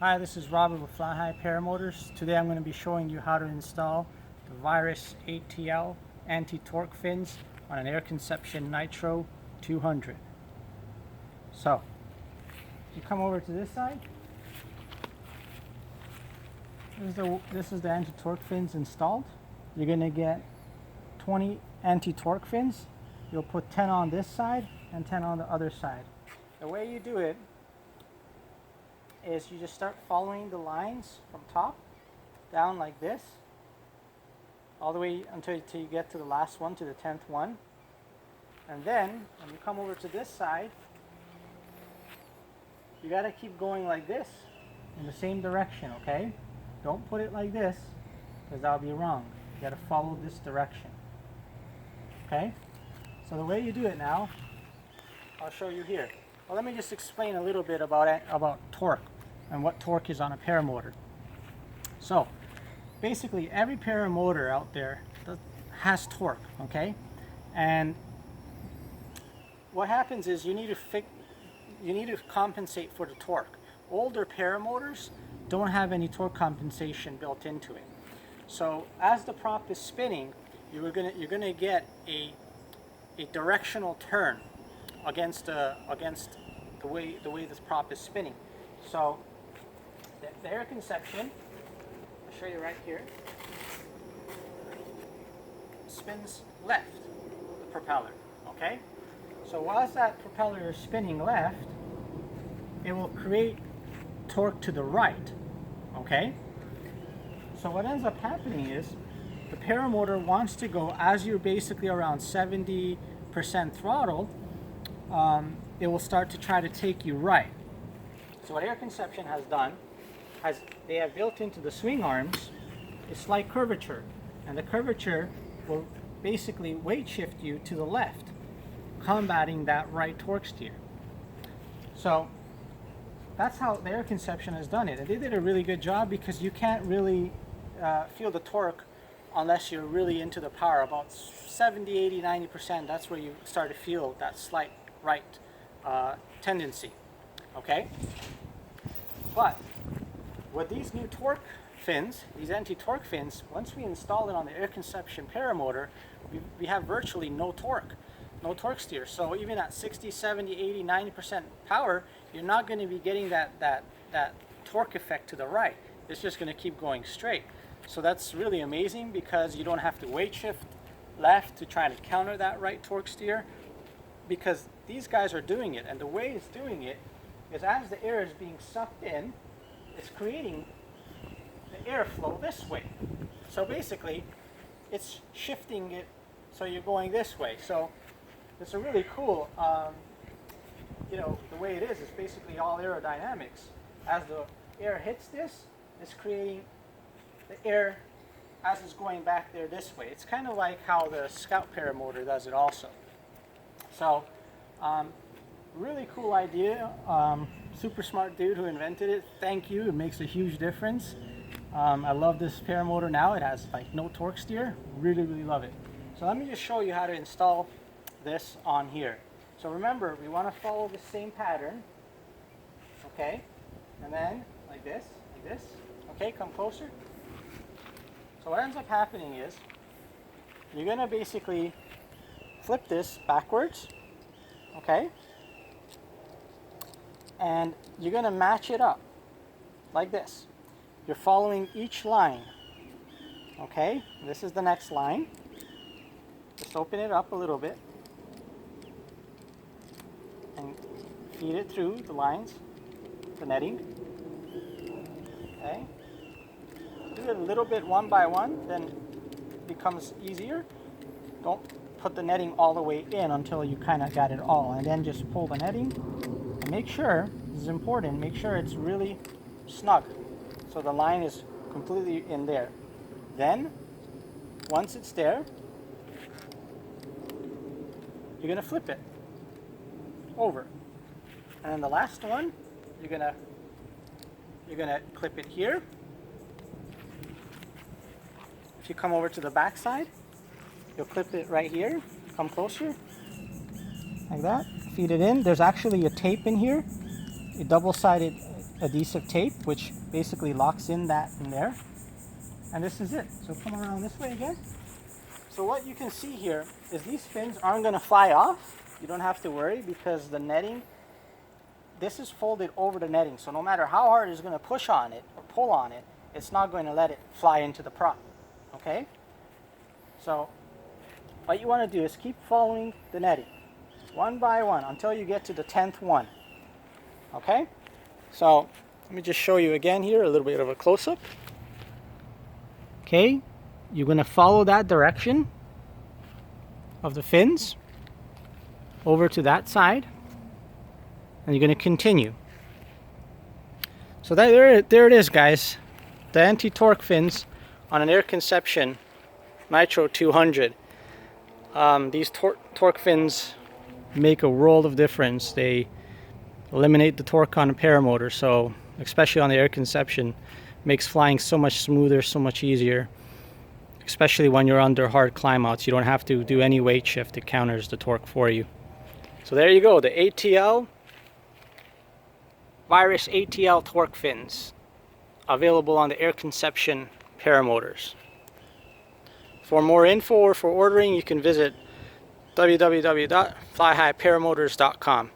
Hi, this is Robert with Fly High Paramotors. Today I'm going to be showing you how to install the Virus ATL anti-torque fins on an Air Conception Nitro 200. So, you come over to this side. This is the anti-torque fins installed. You're going to get 20 anti-torque fins. You'll put 10 on this side and 10 on the other side. The way you do it is you just start following the lines from top down like this all the way until you get to the last one, to the 10th one. And then when you come over to this side, you got to keep going like this in the same direction, okay? Don't put it like this, because that'll be wrong. You got to follow this direction, okay? So the way you do it now, I'll show you here. Well, let me just explain a little bit about torque and what torque is on a paramotor. So basically every paramotor out there has torque, okay? And what happens is you need to compensate for the torque. Older paramotors don't have any torque compensation built into it. So as the prop is spinning, you're gonna get a directional turn against the way this prop is spinning. So the Air Conception, I'll show you right here, spins left, the propeller, okay? So whilst that propeller is spinning left, it will create torque to the right, okay? So what ends up happening is the paramotor wants to go, as you're basically around 70% throttle, it will start to try to take you right. So what Air Conception has done, they have built into the swing arms a slight curvature, and the curvature will basically weight shift you to the left, combating that right torque steer. So that's how the Air Conception has done it, and they did a really good job, because you can't really feel the torque unless you're really into the power. About 70, 80, 90%, that's where you start to feel that slight right tendency, okay? But with these new torque fins, these anti-torque fins, once we install it on the Air Conception paramotor, we have virtually no torque steer. So even at 60, 70, 80, 90% power, you're not going to be getting that torque effect to the right. It's just going to keep going straight. So that's really amazing, because you don't have to weight shift left to try to counter that right torque steer, because these guys are doing it. And the way it's doing it is, as the air is being sucked in, it's creating the airflow this way. So basically it's shifting it so you're going this way. So it's a really cool, the way it is basically all aerodynamics. As the air hits this, it's creating the air as it's going back there this way. It's kind of like how the Scout paramotor does it also. So really cool idea. Super smart dude who invented it. Thank you. It makes a huge difference. I love this paramotor now. It has like no torque steer. Really love it. So let me just show you how to install this on here. So remember, we want to follow the same pattern, okay? And then like this. Okay, come closer. So what ends up happening is you're going to basically flip this backwards, okay? And you're going to match it up like this. You're following each line, okay? This is the next line. Just open it up a little bit and feed it through the lines, the netting, okay? Do it a little bit one by one, then it becomes easier. Don't put the netting all the way in until you kind of got it all, and then just pull the netting. And make sure, this is important, make sure it's really snug, so the line is completely in there. Then, once it's there, you're going to flip it over. And then the last one, you're going to clip it here. If you come over to the back side, you'll clip it right here. Come closer, like that. Feed it in. There's actually a tape in here, a double-sided adhesive tape, which basically locks in that in there. And this is it. So come around this way again. So what you can see here is these fins aren't going to fly off. You don't have to worry because the netting, this is folded over the netting. So no matter how hard it's going to push on it or pull on it, it's not going to let it fly into the prop. Okay? So what you want to do is keep following the netting one by one until you get to the 10th one. Okay? So let me just show you again here, a little bit of a close-up. Okay, you're going to follow that direction of the fins over to that side, and you're going to continue. So there it is, guys. The anti-torque fins on an Air Conception Nitro 200. These torque fins make a world of difference. They eliminate the torque on a paramotor, so especially on the Air Conception, makes flying so much smoother, so much easier, especially when you're under hard climb outs. You don't have to do any weight shift. It counters the torque for you. So there you go, the ATL Virus ATL torque fins, available on the Air Conception Paramotors. For more info or for ordering, you can visit www.flyhighparamotors.com.